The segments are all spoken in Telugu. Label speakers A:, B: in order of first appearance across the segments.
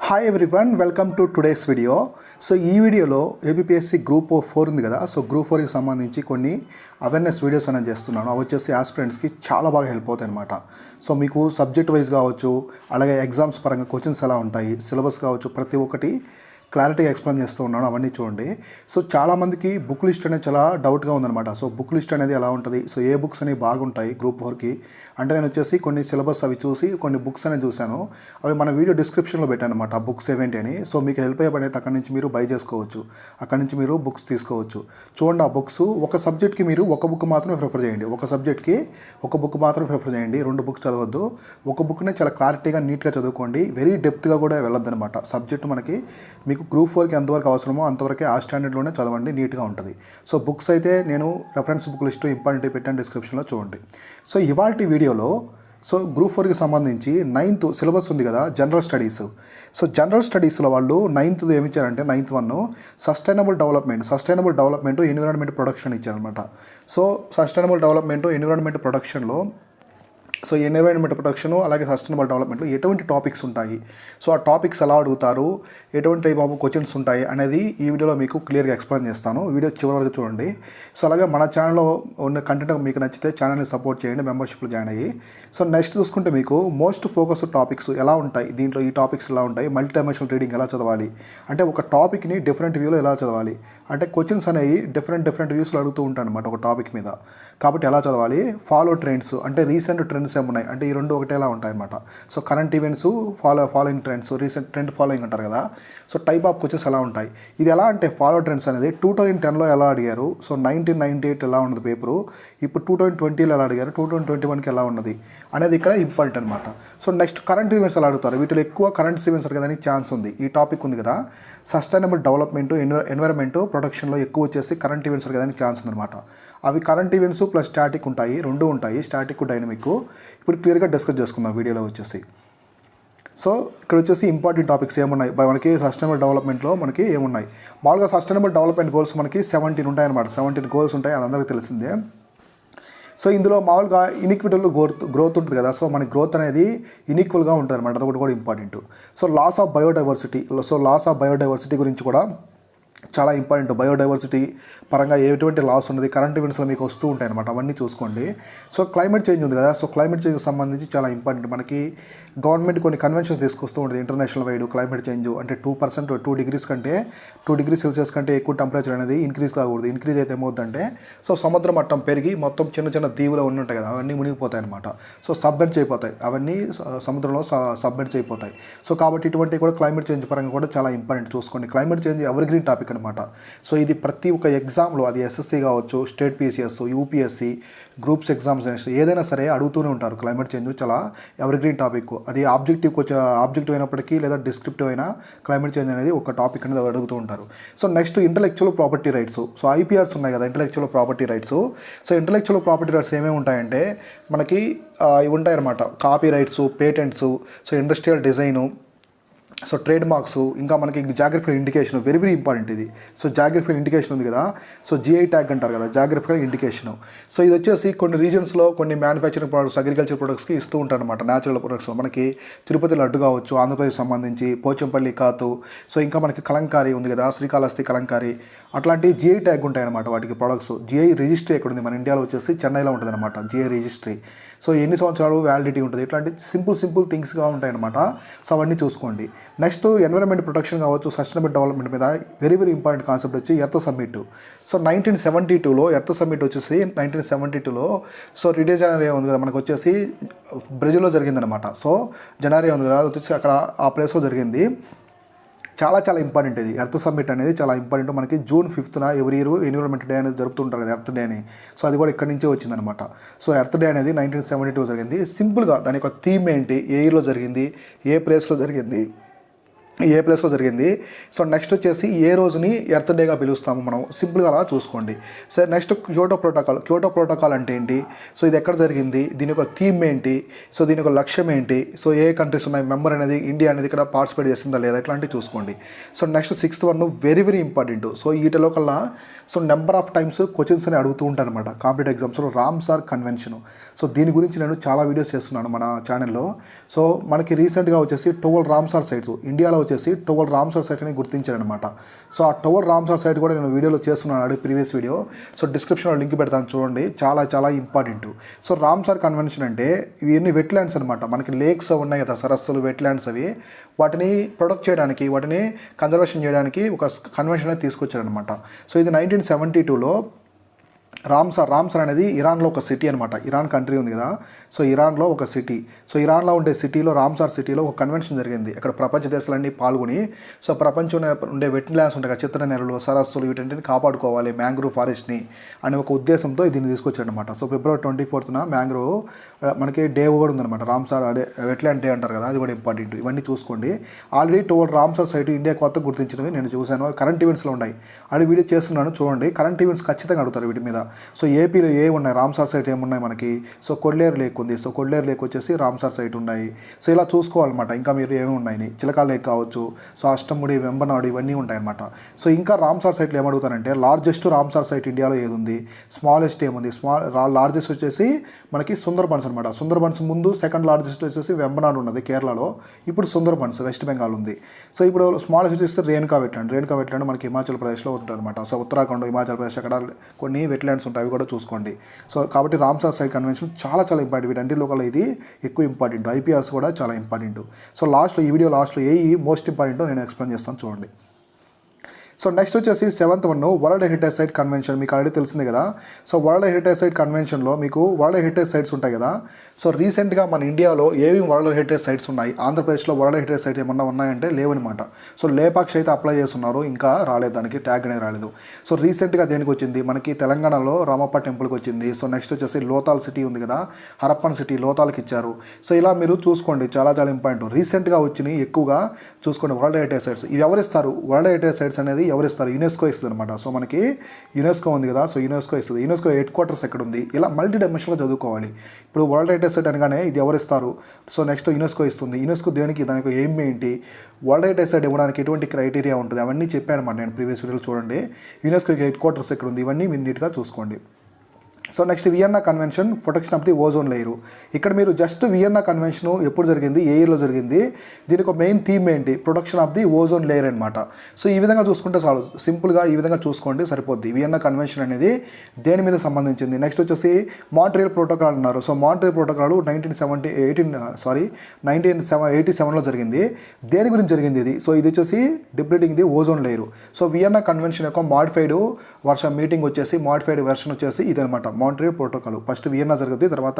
A: Hi everyone, welcome to today's video. So ఈ వీడియోలో ఏబిపిఎస్సి గ్రూప్ 4 ఉంది కదా. సో గ్రూప్ 4కి సంబంధించి కొన్ని అవేర్నెస్ వీడియోస్ అనేది చేస్తున్నాను. అవి వచ్చేసి ఆస్పిరెంట్స్కి చాలా బాగా హెల్ప్ అవుతాయి అనమాట. సో మీకు సబ్జెక్ట్ వైజ్ కావచ్చు, అలాగే ఎగ్జామ్స్ పరంగా క్వశ్చన్స్ ఎలా ఉంటాయి, సిలబస్ కావచ్చు, ప్రతి ఒక్కటి క్లారిటీగా ఎక్స్ప్లెయిన్ చేస్తూ ఉన్నాను. అవన్నీ చూడండి. సో చాలామందికి బుక్ లిస్ట్ అనేది చాలా డౌట్గా ఉందన్నమాట. సో బుక్ లిస్ట్ అనేది ఎలా ఉంటుంది, సో ఏ బుక్స్ అనేవి బాగుంటాయి గ్రూప్ 4కి అంటే నేను వచ్చేసి కొన్ని సిలబస్ అవి చూసి కొన్ని బుక్స్ అనేది చూశాను. అవి మన వీడియో డిస్క్రిప్షన్లో పెట్టాను అనమాట, ఆ బుక్స్ ఏవేంటి అని. సో మీకు హెల్ప్ అయ్యే పని అక్కడి నుంచి మీరు బై చేసుకోవచ్చు, అక్కడి నుంచి మీరు బుక్స్ తీసుకోవచ్చు. చూడండి, ఆ బుక్స్ ఒక సబ్జెక్ట్కి మీరు ఒక బుక్ మాత్రమే ప్రిఫర్ చేయండి. ఒక సబ్జెక్ట్కి ఒక బుక్ మాత్రం ప్రిఫర్ చేయండి, 2 బుక్స్ చదవద్దు. ఒక బుక్నే చాలా క్లారిటీగా నీట్గా చదువుకోండి. వెరీ డెప్త్గా కూడా వెళ్ళొద్దు అనమాట. సబ్జెక్ట్ మనకి మీకు గ్రూప్ 4కి ఎంతవరకు అవసరమో అంతవరకే ఆ స్టాండర్డ్లోనే చదవండి, నీట్గా ఉంటుంది. సో బుక్స్ అయితే నేను రెఫరెన్స్ బుక్ లిస్ట్ ఇంపార్టెంట్ పెట్టాను, డిస్క్రిప్షన్లో చూడండి. సో ఇవాల్టి వీడియోలో సో గ్రూప్ 4కి సంబంధించి 9th సిలబస్ ఉంది కదా, జనరల్ స్టడీస్. సో జనరల్ స్టడీస్లో వాళ్ళు 9th ఏమి ఇచ్చారంటే 9th 1 sustainable development environment production ఇచ్చారనమాట. సో సస్టైనబుల్ డెవలప్మెంట్ ఎన్విరాన్మెంట్ ప్రొడక్షన్లో సో ఎన్విరాన్మెంట్ ప్రొటెక్షన్ అలాగే సస్టైనబుల్ డెవలప్మెంట్లో ఎటువంటి టాపిక్స్ ఉంటాయి, సో ఆ టాపిక్స్ ఎలా అడుగుతారు, ఎటువంటి టైప్ ఆఫ్ క్వశ్చన్స్ ఉంటాయి అనేది ఈ వీడియోలో మీకు క్లియర్గా ఎక్స్ప్లెయిన్ చేస్తాను. వీడియో చివరి వరకు చూడండి. సో అలాగే మన ఛానల్లో ఉన్న కంటెంట్ మీకు నచ్చితే ఛానల్ని సపోర్ట్ చేయండి, మెంబర్షిప్లో జాయిన్ అయ్యి. సో నెక్స్ట్ చూసుకుంటే మీకు మోస్ట్ ఫోకస్డ్ టాపిక్స్ ఎలా ఉంటాయి, దీంట్లో ఈ టాపిక్స్ ఎలా ఉంటాయి, మల్టీ డైమెన్షనల్ రీడింగ్ ఎలా చదవాలి, అంటే ఒక టాపిక్ని డిఫరెంట్ వ్యూలో ఎలా చదవాలి, అంటే క్వశ్చన్స్ అనేవి డిఫరెంట్ వ్యూస్లో అడుగుతూ ఉంటాను అనమాట ఒక టాపిక్ మీద. కాబట్టి ఎలా చదవాలి, ఫాలో ట్రెండ్స్ అంటే రీసెంట్ ట్రెండ్స్ ఏమున్నాయి అంటే ఈ రెండు ఒకటేలా ఉంటాయన్నమాట. So current events, following trends, recent trend following అంటారు కదా. సో టైప్ ఆఫ్ క్వశ్చన్స్ ఎలా ఉంటాయి. ఇది ఎలా అంటే ఫాలో ట్రెండ్స్ అనేది 2010లో ఎలా అడిగారు, సో 1998 ఎలా ఉన్నది పేపరు, ఇప్పుడు 2020లో ఎలా అడిగారు, 2021కి ఎలా ఉన్నది అనేది ఇక్కడ ఇంపార్టెంట్ అనమాట. సో నెక్స్ట్ కరెంట్ ఈవెంట్స్ ఎలా అడుగుతారు, వీటిలో ఎక్కువ కరెంట్ ఈవెంట్స్ అడగడానికి ఛాన్స్ ఉంది. ఈ టాపిక్ ఉంది కదా, సస్టైనబుల్ డెవలప్మెంట్ ఎన్విరాన్మెంట్ ప్రొటెక్షన్లో ఎక్కువ వచ్చేసి కరెంట్ ఈవెంట్స్ అడగడానికి ఛాన్స్ ఉందన్నమాట. అవి కరెంట్ ఈవెంట్స్ ప్లస్ స్టాటిక్ ఉంటాయి, 2 ఉంటాయి, స్టాటిక్ డైనమిక్. ఇప్పుడు క్లియర్గా డిస్కస్ చేసుకుందాం వీడియోలో వచ్చేసి. సో ఇక్కడ వచ్చేసి ఇంపార్టెంట్ టాపిక్స్ ఏమున్నాయి మనకి సస్టైనబుల్ డెవలప్మెంట్లో మనకి ఏమున్నాయి. మామూలుగా సస్టైనబుల్ డెవలప్మెంట్ గోల్స్ మనకి 17 ఉంటాయన్నమాట. 17 గోల్స్ ఉంటాయి, అది అందరికీ తెలిసిందే. సో ఇందులో మామూలుగా ఇన్ఈక్విటీలో గ్రోత్ ఉంటుంది కదా. సో మనకి గ్రోత్ అనేది ఇన్ఈక్వల్గా ఉంటుంది అనమాట, అదొకటి కూడా important. So loss of biodiversity గురించి కూడా చాలా ఇంపార్టెంట్. బయోడైవర్సిటీ పరంగా ఎటువంటి లాస్ ఉన్నది కరెంట్ ఈవెంట్స్లో మీకు వస్తూ ఉంటాయి అనమాట, అవన్నీ చూసుకోండి. సో క్లైమేట్ చేంజ్ ఉంది కదా, సో క్లైమేట్ చేంజ్కి సంబంధించి చాలా ఇంపార్టెంట్. మనకి గవర్నమెంట్ కొన్ని కన్వెన్షన్స్ తీసుకొస్తూ ఉంటుంది ఇంటర్నేషనల్ వైడ్. క్లైమేట్ చేంజ్ అంటే 2 డిగ్రీ సెల్సియస్ కంటే ఎక్కువ టెంపరేచర్ అనేది ఇంక్రీజ్ కాకూడదు. ఇంక్రీజ్ అయితే ఏమవుతుందంటే సో సముద్ర మట్టం పెరిగి మొత్తం చిన్న దీవులు అవన్నీ ఉంటాయి కదా, అవన్నీ మునిగిపోతాయి అనమాట. సో సబ్మెర్జ్ అయిపోతాయి, అవన్నీ సముద్రంలో సబ్మెర్జ్ అయిపోతాయి. సో కాబట్టి ఇటువంటి కూడా క్లైమేట్ చేంజ్ పరంగా కూడా చాలా ఇంపార్టెంట్ చూసుకోండి. Climate change ever green topic అనమాట. సో ఇది ప్రతి ఒక్క ఎగ్జామ్లో, అది ఎస్ఎస్సి కావచ్చు, state PCS, UPSC, groups exams ఏదైనా సరే అడుగుతూనే ఉంటారు. క్లైమేట్ చేంజ్ చాలా ఎవర్ గ్రీన్ టాపిక్. అది ఆబ్జెక్టివ్ అయినప్పటికీ లేదా డిస్క్రిప్టివ్ అయినా క్లైమేట్ చేంజ్ అనేది ఒక టాపిక్ అనేది అడుగుతూ ఉంటారు. So next intellectual property rights. So IPRs ఉన్నాయి కదా, intellectual property rights. So intellectual property rights ఏమేమి ఉంటాయంటే మనకి ఇవి ఉంటాయన్నమాట, copyrights, patents, so industrial design, so trademarks, ఇంకా మనకి జాగ్రఫికల్ ఇండికేషన్ వెరీ ఇంపార్టెంట్ ఇది. సో జాగ్రఫికల్ ఇండికేషన్ ఉంది కదా, సో జిఐ ట్యాగ్ అంటారు కదా, జాగ్రఫికల్ ఇండికేషన్. సో ఇది వచ్చేసి కొన్ని రీజన్స్లో కొన్ని మ్యానుఫ్యాక్చరింగ్ ప్రొడక్ట్స్, అగ్రికల్చర్ ప్రొడక్ట్స్కి ఇస్తూ ఉంటారు అనమాట. న్యాచురల్ ప్రొడక్ట్స్ మనకి తిరుపతి లడ్డు కావచ్చు, ఆంధ్రప్రదేశ్ సంబంధించి పోచంపల్లి కాతు, సో ఇంకా మనకి కలంకారీ ఉంది కదా, శ్రీకాళహస్తి కలంకారీ, అట్లాంటి జిఐ ట్యాగ్ ఉంటాయి అనమాట వాటికి ప్రొడక్ట్స్. జిఐ రిజిస్ట్రీ ఎక్కడ ఉంది, మన ఇండియాలో వచ్చేసి చెన్నైలో ఉంటుంది అనమాట జిఐ రిజిస్ట్రీ. సో ఎన్ని సంవత్సరాలు వ్యాలిడిటీ ఉంటుంది, ఇట్లాంటి సింపుల్ థింగ్స్గా ఉంటాయి అనమాట. సో అవన్నీ చూసుకోండి. నెక్స్ట్ ఎన్విరాన్మెంట్ ప్రొటెక్షన్ కావచ్చు, సస్టైనబుల్ డెవలప్మెంట్ మీద వెరీ ఇంపార్టెంట్ కాన్సెప్ట్ వచ్చి ఎర్త్ సమ్మిట్. సో 1972లో ఎర్త్ సమ్మిట్ వచ్చేసి 1972లో సో రియో జనీరో ఉంది కదా మనకు వచ్చేసి బ్రెజిల్లో జరిగిందనమాట. సో జనీరో ఉంది కదా, వచ్చేసి అక్కడ ఆ ప్లేస్లో జరిగింది. చాలా ఇంపార్టెంట్ ఇది ఎర్త్ సమ్మిట్ అనేది, చాలా ఇంపార్టెంట్. మనకి June 5th ఎవరి ఇయర్ ఎన్విరాన్మెంట్ డే అనేది జరుపుతుంటారు కదా, ఎర్త్ డే అని. సో అది కూడా ఇక్కడి నుంచే వచ్చిందనమాట. సో ఎర్త్ డే అనేది 1972 జరిగింది. సింపుల్గా దాని యొక్క థీమ్ ఏంటి, ఏ ఇయర్లో జరిగింది, ఏ ప్లేస్లో జరిగింది. సో నెక్స్ట్ వచ్చేసి ఏ రోజుని ఎర్త్ డేగా పిలుస్తాము మనం, సింపుల్గా అలా చూసుకోండి. సో నెక్స్ట్ క్యోటో ప్రోటోకాల్ అంటే ఏంటి, సో ఇది ఎక్కడ జరిగింది, దీని యొక్క థీమ్ ఏంటి, సో దీని యొక్క లక్ష్యం ఏంటి, సో ఏ కంట్రీస్ ఉన్నాయి, మెంబర్ అనేది ఇండియా అనేది ఇక్కడ పార్టిసిపేట్ చేస్తుందా లేదా, ఇట్లాంటివి చూసుకోండి. So next 6th 1 very important. So వీటిలో కల్లా so number of times questions అని అడుగుతూ ఉంటారు అనమాట కాంపిటేటివ్ ఎగ్జామ్స్లో. రామ్సార్ కన్వెన్షన్, సో దీని గురించి నేను చాలా వీడియోస్ చేస్తున్నాను మన ఛానల్లో. సో మనకి రీసెంట్గా వచ్చేసి 12 రామ్సార్ సైట్స్ ఇండియాలో వచ్చేసి 12 రామ్సార్ సైట్ అని గుర్తించారనమాట. సో ఆ 12 రామ్సార్ సైట్ కూడా నేను వీడియోలో చేస్తున్నాను, ప్రీవియస్ వీడియో. సో డిస్క్రిప్షన్లో లింక్ పెడతాను చూడండి, చాలా చాలా ఇంపార్టెంట్. సో రామ్సార్ కన్వెన్షన్ అంటే ఇవన్నీ వెట్లాండ్స్ అనమాట. మనకి లేక్స్ ఉన్నాయి కదా, సరస్సులు, వెట్లాండ్స్, అవి వాటిని ప్రొటెక్ట్ చేయడానికి, వాటిని కన్జర్వేషన్ చేయడానికి ఒక కన్వెన్షన్ అనేది తీసుకొచ్చారనమాట. సో ఇది 1972లో రామ్సార్ అనేది ఇరాన్లో ఒక సిటీ అనమాట. ఇరాన్ కంట్రీ ఉంది కదా, సో ఇరాన్లో ఒక సిటీ. సో ఇరాన్లో ఉండే సిటీలో, రామ్సార్ సిటీలో ఒక కన్వెన్షన్ జరిగింది. అక్కడ ప్రపంచ దేశాలన్నీ పాల్గొని, సో ప్రపంచంలో ఉండే వెట్లాండ్స్ ఉంటాయి కదా, చిత్ర నెలలు, సరస్సులు, వీటిని కాపాడుకోవాలి, మ్యాంగ్రూవ్ ఫారెస్ట్ని అనే ఒక ఉద్దేశంతో దీన్ని తీసుకొచ్చారనమాట. సో ఫిబ్రవరి 24న మ్యాంగ్రూవ్ మనకి డే కూడా ఉందన్నమాట. రామ్సార్ అదే వెట్లాండ్ డే అంటారు కదా, అది కూడా ఇంపార్టెంట్. ఇవన్నీ చూసుకోండి. ఆల్రెడీ 12 రామ్సార్ సైట్ ఇండియా కొత్త గుర్తించినవి నేను చూశాను, కరెంట్ ఈవెంట్స్లో ఉన్నాయి. అది వీడియో చేస్తున్నాను చూడండి. కరెంట్ ఈవెంట్స్ ఖచ్చితంగా అడుగుతారు వీటి మీద. సో ఏపీలో ఏ ఉన్నాయి, రామ్సార్ సైట్ ఏమున్నాయి మనకి. సో కొల్లేరు లేక్ ఉంది. సో కొల్లేరు లేక్ వచ్చేసి రామ్సార్ సైట్ ఉన్నాయి. సో ఇలా చూసుకోవాలన్నమాట. ఇంకా మీరు ఏమి ఉన్నాయి, చిలకా లేక్ కావచ్చు, సో అష్టముడి, వెంబనాడు, ఇవన్నీ ఉంటాయన్నమాట. సో ఇంకా రామ్సార్ సైట్లు ఏమడుగుతారంటే, లార్జెస్ట్ రామ్సార్ సైట్ ఇండియాలో ఏది ఉంది, స్మాలెస్ట్ ఏముంది. లార్జెస్ట్ వచ్చేసి మనకి సుందర్బన్స్ అనమాట. సుందర్బన్స్ ముందు సెకండ్ లార్జెస్ట్ వచ్చేసి వెంబనాడు ఉన్నది కేరళలో. ఇప్పుడు సుందర్బన్స్ వెస్ట్ బెంగాల్ ఉంది. సో ఇప్పుడు స్మాలెస్ట్ వచ్చేసి రేణుకా వెట్లాండ్ మనకి హిమాచల్ ప్రదేశ్లో ఉంటుంది అనమాట. సో ఉత్తరాఖండ్, హిమాచల్ ప్రదేశ్ అక్కడ కొన్ని వెట్లాండ్స్ ఉంటాయి, అవి కూడా చూసుకోండి. సో కాబట్టి రామ్సార్ సైట్ కన్వెన్షన్ చాలా చాలా ఇంపార్టెంట్. వీటన్నిటిలో కల్లా ఇది ఎక్కువ ఇంపార్టెంట్. ఐపీఆర్స్ కూడా చాలా ఇంపార్టెంట్. సో ఈ వీడియో లాస్ట్లో ఏ మోస్ట్ ఇంపార్టెంటో నేను ఎక్స్ప్లెయిన్ చేస్తాను చూడండి. సో నెక్స్ట్ వచ్చేసి 7th one world heritage site convention. మీకు ఆల్రెడీ తెలిసిందే కదా. సో వరల్డ్ హెరిటేజ్ సైట్ కన్వెన్షన్లో మీకు వరల్డ్ హెరిటేజ్ సైట్స్ ఉంటాయి కదా. సో రీసెంట్గా మన ఇండియాలో ఏవి వరల్డ్ హెరిటేజ్ సైట్స్ ఉన్నాయి, ఆంధ్రప్రదేశ్లో వరల్డ్ హెరిటేజ్ సైట్ ఏమన్నా ఉన్నాయంటే లేవనమాట. సో లేపాక్షి అయితే అప్లై చేస్తున్నారు, ఇంకా రాలేదు, దానికి ట్యాగ్ అనేది రాలేదు. సో రీసెంట్గా దేనికి వచ్చింది, మనకి తెలంగాణలో రామప్ప టెంపుల్కి వచ్చింది. సో నెక్స్ట్ వచ్చేసి లోతాల్ సిటీ ఉంది కదా, హరప్పన్ సిటీ, లోతాల్కి ఇచ్చారు. సో ఇలా మీరు చూసుకోండి, చాలా చాలా ఇంపార్టెంట్. రీసెంట్గా వచ్చినాయి ఎక్కువగా చూసుకోండి వరల్డ్ హెరిటేజ్ సైట్స్. ఇవి ఎవరిస్తారు, వరల్డ్ హెరిటేజ్ సైట్స్ అనేది ఎవరిస్తారు, యునెస్కో ఇస్తుంది అనమాట. సో మనకి యునెస్కో ఉంది కదా, సో యునెస్కో ఇస్తుంది. యునెస్కో హెడ్ క్వార్టర్స్ ఎక్కడ ఉంది, ఇలా మల్టీ డైమెన్షన్లో చదువుకోవాలి. ఇప్పుడు వరల్డ్ హెరిటేజ్ సైట్ అనగానే ఇది ఎవరిస్తారు, సో నెక్స్ట్ యునెస్కో ఇస్తుంది. యునెస్కో దేనికి, దానికి ఏం ఏంటి, వరల్డ్ హెరిటేజ్ సైట్ ఇవ్వడానికి ఎటువంటి క్రైటీరియా ఉంటుంది, అవన్నీ చెప్పాను అనమాట నేను ప్రీవియస్ వీడియోలో. చూడండి యునెస్కోకి హెడ్ క్వార్టర్స్ ఎక్కడ ఉంది, ఇవన్నీ మీరు నీట్గా చూసుకోండి. So next Vienna convention, protection of the ozone layer. ఇక్కడ మీరు జస్ట్ వియన్నా కన్వెన్షన్ ఎప్పుడు జరిగింది, ఏ ఇయర్లో జరిగింది, దీనికి ఒక మెయిన్ థీమ్ ఏంటి, protection of the ozone layer అనమాట. సో ఈ విధంగా చూసుకుంటే చాలు, సింపుల్గా ఈ విధంగా చూసుకోండి సరిపోద్ది. వియన్నా కన్వెన్షన్ అనేది దేని మీద సంబంధించింది. నెక్స్ట్ వచ్చేసి మాంట్రియల్ ప్రోటోకాల్ అన్నారు. సో మాంట్రియల్ ప్రోటోకాల్ 1987లో జరిగింది. దేని గురించి జరిగింది ఇది, సో ఇది వచ్చేసి depleting the ozone layer. So Vienna convention యొక్క మాడిఫైడ్ మీటింగ్ వచ్చేసి, మాడిఫైడ్ వెర్షన్ వచ్చేసి ఇది అనమాట, మాంట్రియల్ ప్రోటోకాల్. ఫస్ట్ వియన్నా జరుగుద్ది, తర్వాత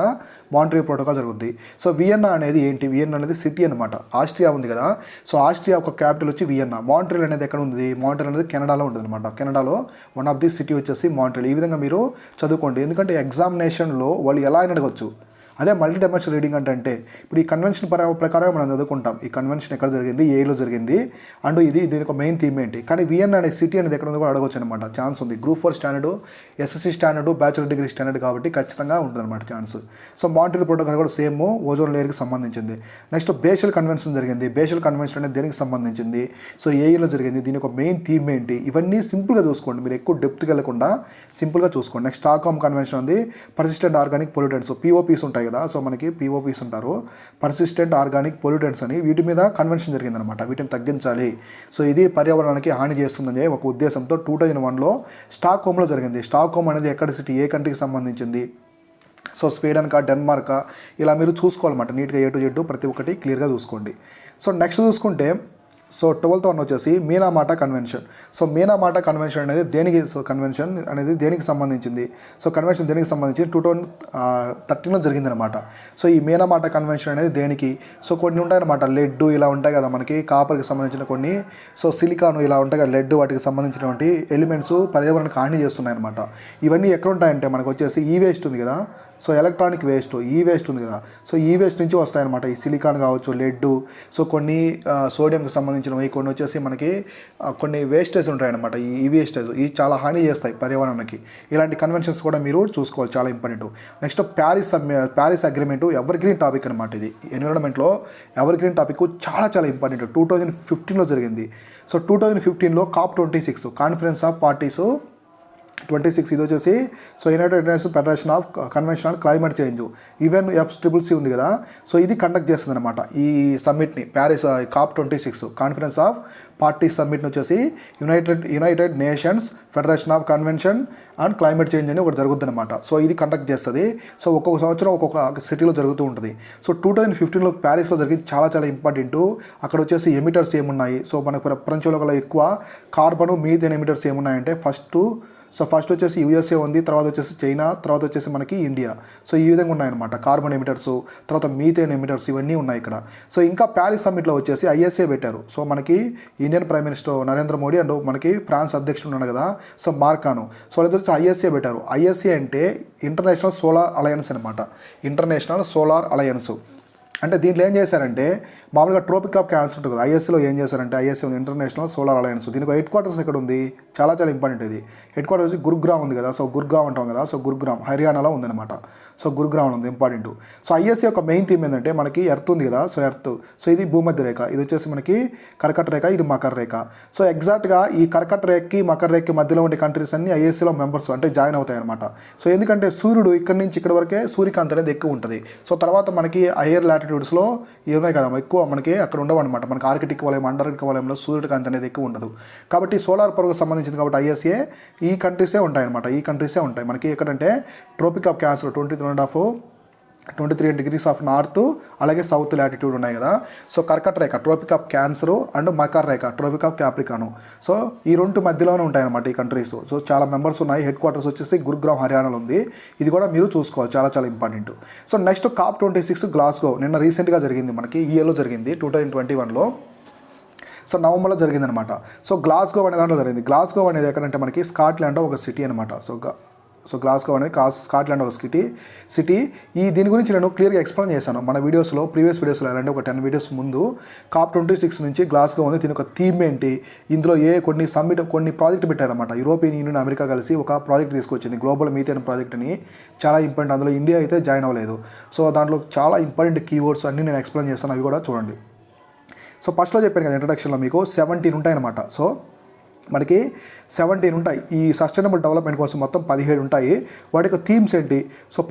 A: మాంట్రియల్ ప్రోటోకాల్ జరుగుద్ది. సో వియన్నా అనేది ఏంటి, వియన్నా అనేది సిటీ అనమాట. ఆస్ట్రియా ఉంది కదా, సో ఆస్ట్రియా ఒక క్యాపిటల్ వచ్చి వియన్నా. మాంట్రియల్ అనేది ఎక్కడ ఉంది, మాంట్రియల్ అనేది కెనడాలో ఉంటుంది అనమాట. కెనడాలో వన్ ఆఫ్ ది సిటీ వచ్చేసి మాంట్రియల్. ఈ విధంగా మీరు చదువుకోండి, ఎందుకంటే ఎగ్జామినేషన్లో వాళ్ళు ఎలా అని అడగచ్చు. అదే మల్టీ డైమెన్షనల్ రీడింగ్ అంటే ఇప్పుడు ఈ కన్వెన్షన్ ప్రకారం మనం చదువుకుంటాం, ఈ కన్వెన్షన్ ఎక్కడ జరిగింది, ఏలో జరిగింది, అండ్ దీనికి ఒక మెయిన్ థీమ్ ఏంటి. కానీ వియన్నా అనే సిటీ అనేది ఎక్కడ ఉందో కూడా అడగవచ్చు అనమాట, ఛాన్స్ ఉంది. Group 4 standard, SSC standard, bachelor degree standard కాబట్టి ఖచ్చితంగా ఉంటుంది అనమాట ఛాన్స్. సో మాంట్రియల్ ప్రోటోకాల్ కూడా సేమ్ ఓజోన్ లేయర్కి సంబంధించింది. నెక్స్ట్ బేషల్ కన్వెన్షన్ జరిగింది. బేషల్ కన్వెన్షన్ అనేది దేనికి సంబంధించింది, సో ఏలో జరిగింది, దీని ఒక మెయిన్ థీమ్ ఏంటి, ఇవన్నీ సింపుల్గా చూసుకోండి, మీరు ఎక్కువ డెప్త్కి వెళ్ళకుండా సింపుల్గా చూసుకోండి. నెక్స్ట్ స్టాక్హోమ్ కన్వెన్షన్ ఉంది, పర్సిస్టెంట్ ఆర్గానిక్ పొల్యూటెంట్స్, పిఓపీస్ ఉంటాయి కదా. సో మనకి పిఓపీస్ ఉంటారు, పర్సిస్టెంట్ ఆర్గానిక్ పొల్యూటెంట్స్ అని, వీటి మీద కన్వెన్షన్ జరిగిందనమాట. వీటిని తగ్గించాలి, సో ఇది పర్యావరణానికి హాని చేస్తుందని ఒక ఉద్దేశంతో 2001లో స్టాక్హోమ్లో జరిగింది. స్టాక్హోమ్ అనేది ఎక్కడ సిటీ, ఏ కంట్రీకి సంబంధించింది, సో స్వీడన్కా, డెన్మార్కా, ఇలా మీరు చూసుకోవాలన్నమాట నీట్గా, ఏ టు జెడ్ ప్రతి ఒక్కటి క్లియర్గా చూసుకోండి. సో నెక్స్ట్ చూసుకుంటే, సో 12th వన్ వచ్చేసి మీనామాటా కన్వెన్షన్. సో మీనామాటా కన్వెన్షన్ అనేది దేనికి, సో కన్వెన్షన్ అనేది దేనికి సంబంధించింది, సో కన్వెన్షన్ దేనికి సంబంధించి 2013లో జరిగిందనమాట. సో ఈ మీనామాటా కన్వెన్షన్ అనేది దేనికి, సో కొన్ని ఉంటాయన్నమాట, లెడ్ ఇలా ఉంటాయి కదా మనకి, కాపర్కి సంబంధించిన కొన్ని, సో సిలికాను ఇలా ఉంటాయి కదా లెడ్, వాటికి సంబంధించినటువంటి ఎలిమెంట్స్ పర్యావరణానికి హాని చేస్తున్నాయి అనమాట. ఇవన్నీ ఎక్కడ ఉంటాయంటే మనకు వచ్చేసి ఈ వేస్ట్ ఉంది కదా, సో ఎలక్ట్రానిక్ వేస్ట్, ఈ వేస్ట్ ఉంది కదా, సో ఈ వేస్ట్ నుంచి వస్తాయన్నమాట. ఈ సిలికాన్ కావచ్చు, లెడ్, సో కొన్ని సోడియంకి సంబంధించినవి, కొన్ని వచ్చేసి మనకి కొన్ని వేస్టేజ్ ఉంటాయన్నమాట. ఈ వేస్టేజ్ ఇవి చాలా హాని చేస్తాయి పర్యావరణానికి. ఇలాంటి కన్వెన్షన్స్ కూడా మీరు చూసుకోవాలి, చాలా important. Next Paris agreement ever green topic అనమాట. ఇది ఎన్విరాన్మెంట్లో ఎవర్ గ్రీన్ టాపిక్ చాలా చాలా ఇంపార్టెంట్. 2015లో జరిగింది. సో 2015లో COP26 కాన్ఫరెన్స్ ఆఫ్ పార్టీస్ 26 ఇది వచ్చేసి so United Nations federation of convention on climate change UNFCCC ఉంది కదా, సో ఇది కండక్ట్ చేస్తుంది అనమాట ఈ సమ్మిట్ని. Paris COP26 conference of party సమ్మిట్ని వచ్చేసి United Nations federation of convention and climate change అని ఒకటి జరుగుతుంది అనమాట. సో ఇది కండక్ట్ చేస్తుంది. సో ఒక్కొక్క సంవత్సరం ఒక్కొక్క సిటీలో జరుగుతూ ఉంటుంది. సో 2015లో ప్యారిస్లో జరిగింది చాలా ఇంపార్టెంట్. అక్కడ వచ్చేసి ఎమిటర్స్ ఏమున్నాయి, సో మన ప్రపంచంలో గల ఎక్కువ కార్బన్ మీథేన్ ఎమిటర్స్ ఏమున్నాయంటే ఫస్ట్ వచ్చేసి USA ఉంది, తర్వాత వచ్చేసి చైనా, తర్వాత వచ్చేసి మనకి ఇండియా. సో ఈ విధంగా ఉన్నాయన్నమాట కార్బన్ ఎమిటర్స్, తర్వాత మీథేన్ ఎమిటర్స్ ఇవన్నీ ఉన్నాయి ఇక్కడ. సో ఇంకా ప్యారిస్ సమ్మిట్లో వచ్చేసి ISA పెట్టారు. సో మనకి Indian prime minister Narendra Modi and మనకి ఫ్రాన్స్ అధ్యక్షుడు ఉన్నాడు కదా, సో మార్కాను. సో వాళ్ళ వచ్చి ISA పెట్టారు. ISA అంటే ఇంటర్నేషనల్ సోలార్ అలయన్స్ అనమాట. ఇంటర్నేషనల్ సోలార్ అలయన్స్ అంటే దీంట్లో ఏం చేశారంటే మామూలుగా ట్రోపిక్ ఆఫ్ క్యాన్సర్ ఉంటుంది కదా, ISAలో ఏం చేశారంటే ISA ఇంటర్నేషనల్ సోలార్ అలయన్స్. దీనికి హెడ్ క్వార్టర్స్ ఎక్కడ ఉంది, చాలా ఇంపార్టెంట్ ఇది. హెడ్ క్వార్టర్స్ వచ్చి గురుగ్రామ్ ఉంది కదా, సో గురుగ్రామ్ అంటాం కదా, సో గురుగ్రామ్ హర్యానాలో ఉందన్నమాట. సో గురుగ్రామ్లో ఉంది ఇంపార్టెంట్. సో ISA యొక్క మెయిన్ థీమ్ ఏంటంటే మనకి ఎర్త్ ఉంది కదా, సో ఎర్త్. సో ఇది భూమధ్య రేఖ, ఇది వచ్చేసి మనకి కర్కట రేఖ, ఇది మకర రేఖ. సో ఎగ్జాక్ట్గా ఈ కర్కట రేఖకి మకర రేఖకి మధ్యలో ఉండే కంట్రీస్ అన్ని ISAలో మెంబర్స్ అంటే జాయిన్ అవుతాయి అనమాట. సో ఎందుకంటే సూర్యుడు ఇక్కడ నుంచి ఇక్కడ వరకే సూర్యకాంతి అనేది ఎక్కువ ఉంటుంది. సో తర్వాత మనకి హైయర్ లాటిట్యూడ్స్లో ఇవి ఉన్నాయి కదా ఎక్కువ మనకి అక్కడ ఉండవు అనమాట. మనకి ఆర్కిటిక్ వలయం అంటార్కిటిక్ వలయంలో సూర్యుడి కాంతి అనేది ఎక్కువ ఉండదు. కాబట్టి సోలార్ పవర్కి సంబంధించింది కాబట్టి ISA ఈ కంట్రీసే ఉంటాయి అనమాట. ఈ కంట్రీసే ఉంటాయి మనకి. ఎక్కడంటే Tropic of Cancer 23 degrees of north, అలాగే సౌత్ లాటిట్యూడ్ ఉన్నాయి కదా. సో కర్కట రేఖ ట్రోపిక్ ఆఫ్ క్యాన్సర్ అండ్ మకర రేఖ ట్రోపిక్ ఆఫ్ క్యాప్రికాను. సో ఈ రెండు మధ్యలోనే ఉంటాయి అనమాట ఈ కంట్రీస్. సో చాలా మెంబర్స్ ఉన్నాయి. హెడ్ క్వార్టర్స్ వచ్చేసి గురుగ్రామ్ హర్యానాలో ఉంది. ఇది కూడా మీరు చూసుకోవాలి, చాలా important. So next COP26 Glasgow నిన్న రీసెంట్గా జరిగింది, మనకి ఈ ఇయర్లో జరిగింది 2021లో. సో నవంబర్లో జరిగిందనమాట. సో గ్లాస్గో అనే దాంట్లో జరిగింది. గ్లాస్గో అనేది ఎక్కడంటే మనకి స్కాట్లాండ్ ఒక సిటీ అనమాట. సో గ్లాస్గో అనేది స్కాట్లాండ్ ఒక సిటీ. దీని గురించి నేను క్లియర్గా ఎక్స్ప్లెయిన్ చేశాను మన ప్రీవియస్ వీడియోస్లో. అంటే ఒక 10 వీడియోస్ ముందు COP26 నుంచి గ్లాస్గో ఉంది. దీని ఒక థీమ్ ఏంటి, ఇందులో కొన్ని ప్రాజెక్ట్ పెట్టారనమాట. యూరోపియన్ యూనియన్ అమెరికా కలిసి ఒక ప్రాజెక్ట్ తీసుకొచ్చింది, గ్లోబల్ మీథేన్ ప్రాజెక్ట్ అని. చాలా ఇంపార్టెంట్. అందులో ఇండియా అయితే జాయిన్ అవ్వలేదు. సో దాంట్లో చాలా ఇంపార్టెంట్ కీవర్డ్స్ అన్నీ నేను ఎక్స్ప్లెయిన్ చేస్తాను, అవి కూడా చూడండి. సో ఫస్ట్లో చెప్పాను కదా ఇంట్రడక్షన్లో మీకు 17 ఉంటాయన్నమాట. సో మనకి 17 ఉంటాయి. ఈ సస్టైనబుల్ డెవలప్మెంట్ కోసం మొత్తం 17 ఉంటాయి. వాటి థీమ్స్ ఏంటి, సో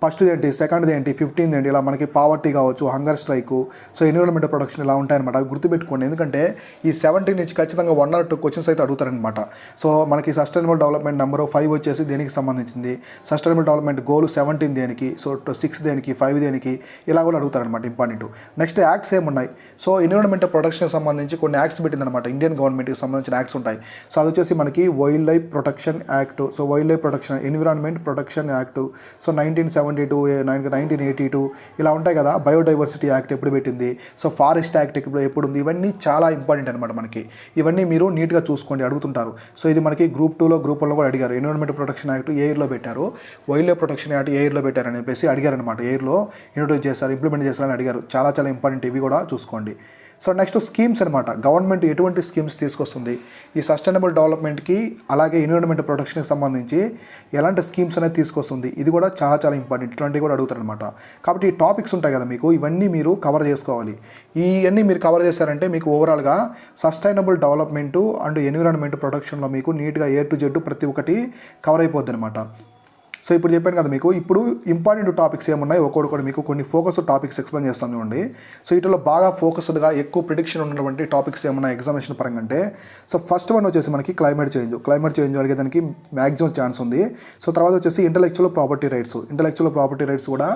A: ఫస్ట్ది ఏంటి, సెకండ్ది ఏంటి, 15th ఏంటి, ఇలా మనకి పావర్టీ కావచ్చు, hunger strike, so environmental protection ఇలా ఉంటాయన్నమాట. అవి గుర్తుపెట్టుకోండి. ఎందుకంటే ఈ 17 నుంచి ఖచ్చితంగా 1 or 2 క్వశ్చన్స్ అయితే అడుగుతారనమాట. సో మనకి సస్టైనబుల్ డెవలప్మెంట్ నెంబర్ 5 వచ్చేసి దేనికి సంబంధించింది, సస్టైనబుల్ డెవలప్మెంట్ గోల్ 17 దేనికి, సో 6 దేనికి, 5 దేనికి, ఇలా కూడా అడుగుతారనమాట ఇంపార్టెంట్. నెక్స్ట్ యాక్ట్స్ ఏమున్నాయి, సో ఎన్విరాన్మెంటల్ ప్రొటెక్షన్కి సంబంధించి కొన్ని యాక్ట్స్ పెట్టిందనమాట. ఇండియన్ గవర్నమెంట్కి సంబంధించిన యాక్ట్స్ ఉంటాయి. సో అది వచ్చేసి మనకి wild life protection act, so wild life protection environment protection act, so 1982 ఇలా ఉంటాయి కదా. బయోడైవర్సిటీ యాక్ట్ ఎప్పుడు పెట్టింది, సో ఫారెస్ట్ యాక్ట్ ఎప్పుడు ఉంది, ఇవన్నీ చాలా ఇంపార్టెంట్ అనమాట మనకి. ఇవన్నీ మీరు నీట్గా చూసుకోండి, అడుగుతుంటారు. సో ఇది మనకి గ్రూప్ 2లో గ్రూప్ 1లో కూడా అడిగారు. ఎన్విరాన్మెంట్ ప్రొటెక్షన్ యాక్ట్ ఏ ఇయర్లో పెట్టారు, వైల్డ్ లైఫ్ ప్రొటెక్షన్ యాక్ట్ ఏ ఇయర్లో పెట్టారని చెప్పేసి అడిగారనమాట. ఏ ఇయర్లో ఇంట్రొడ్యూస్ చేస్తారు, ఇంప్లిమెంట్ చేస్తారని అడిగారు. చాలా ఇంపార్టెంట్, ఇవి కూడా చూసుకోండి. సో నెక్స్ట్ స్కీమ్స్ అనమాట. గవర్నమెంట్ ఎటువంటి స్కీమ్స్ తీసుకొస్తుంది ఈ సస్టైనబుల్ డెవలప్మెంట్కి, అలాగే ఎన్విరాన్మెంట్ ప్రొటెక్షన్కి సంబంధించి ఎలాంటి స్కీమ్స్ అనేది తీసుకొస్తుంది, ఇది కూడా చాలా ఇంపార్టెంట్. ఇట్లాంటివి కూడా అడుగుతారనమాట. కాబట్టి ఈ టాపిక్స్ ఉంటాయి కదా మీకు, ఇవన్నీ మీరు కవర్ చేసుకోవాలి. ఇవన్నీ మీరు కవర్ చేశారంటే మీకు ఓవరాల్గా సస్టైనబుల్ డెవలప్మెంట్ అండ్ ఎన్విరాన్మెంట్ ప్రొటెక్షన్లో మీకు నీట్గా A to Z ప్రతి ఒక్కటి కవర్ అయిపోద్ది అనమాట. సో ఇప్పుడు చెప్పాను కదా మీకు. ఇప్పుడు ఇంపార్టెంట్ టాపిక్స్ ఏమున్నాయి ఒక్కొక్కటి మీకు కొన్ని ఫోకస్ టాపిక్స్ ఎక్స్ప్లెయిన్ చేస్తాను చూడండి. సో వీటిలో బాగా ఫోకస్డ్గా ఎక్కువ ప్రిడిక్షన్ ఉన్నటువంటి టాపిక్స్ ఏమున్నాయి ఎగ్జామినేషన్ పరంగా అంటే, సో ఫస్ట్ వన్ వచ్చేసి మనకి క్లైమేట్ చేంజ్ అడిగేదానికి మ్యాక్సిమం ఛాన్స్ ఉంది. సో తర్వాత వచ్చేసి ఇంటలెక్చువల్ ప్రాపర్టీ రైట్స్ కూడా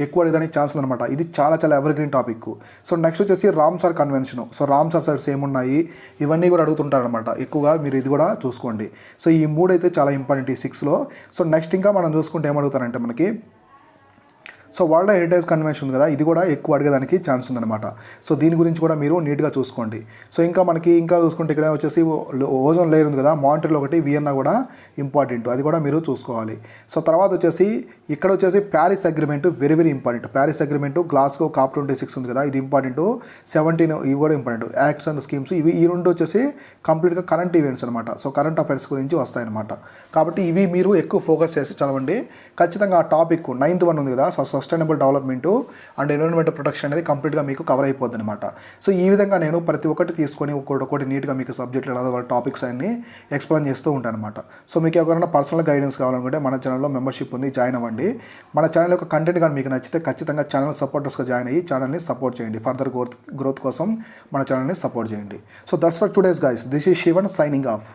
A: ఎక్కువ అడిగేదానికి ఛాన్స్ ఉందన్నమాట. ఇది చాలా evergreen topic. So next వచ్చేసి Ramsar convention, so Ramsar sites ఏమున్నాయి ఇవన్నీ కూడా అడుగుతుంటారనమాట ఎక్కువగా. మీరు ఇది కూడా చూసుకోండి. సో ఈ 3 అయితే చాలా ఇంపార్టెంట్ ఈ 6లో. సో నెక్స్ట్ ఇంకా మనం చూసుకుంటే ఏమడుగుతారంటే మనకి, సో వరల్డ్ హెరిటేజ్ కన్వెన్షన్ ఉంది కదా, ఇది కూడా ఎక్కువ అడిగేదానికి ఛాన్స్ ఉందన్నమాట. సో దీని గురించి కూడా మీరు నీట్గా చూసుకోండి. సో ఇంకా చూసుకుంటే ఇక్కడ వచ్చేసి ఓజోన్ లేయర్ ఉంది కదా, మాంట్రిల్ ఒకటి, వియన్నా కూడా ఇంపార్టెంట్, అది కూడా మీరు చూసుకోవాలి. సో తర్వాత వచ్చేసి ఇక్కడ వచ్చేసి Paris agreement very important. Paris agreement, Glasgow COP26 ఉంది కదా, ఇది ఇంపార్టెంట్. 17 ఇవి కూడా ఇంపార్టెంట్. యాక్ట్స్ అండ్ స్కీమ్స్ ఈ రెండు వచ్చేసి కంప్లీట్గా కరెంట్ ఈవెంట్స్ అనమాట. సో కరెంట్ అఫైర్స్ గురించి వస్తాయన్నమాట. కాబట్టి ఇవి మీరు ఎక్కువ ఫోకస్ చేసి చదవండి. ఖచ్చితంగా ఆ టాపిక్ 9th one ఉంది కదా, sustainable development and environment protection అనేది కంప్లీట్గా మీకు కవర్ అయిపోద్ది అనమాట. సో ఈ విధంగా నేను ప్రతి ఒక్కటి తీసుకొని ఒక్కొక్కటి నీట్గా మీకు సబ్జెక్టులు లేదా టాపిక్స్ అన్ని ఎక్స్ప్లెయిన్ చేస్తూ ఉంటాను అనమాట. సో మీకు ఎవరైనా పర్సనల్ గైడెన్స్ కావాలనుకుంటే మన ఛానల్లో మెంబర్షిప్ ఉంది, జాయిన్ అవ్వండి. మన ఛానల్ యొక్క కంటెంట్ కానీ మీకు నచ్చితే ఖచ్చితంగా ఛానల్ సపోర్టర్స్గా జాయిన్ అయ్యి ఛానల్ని సపోర్ట్ చేయండి. ఫర్దర్ గ్రోత్ కోసం మన ఛానల్ని సపోర్ట్ చేయండి. So that's for today's guys. This is Shivan signing of.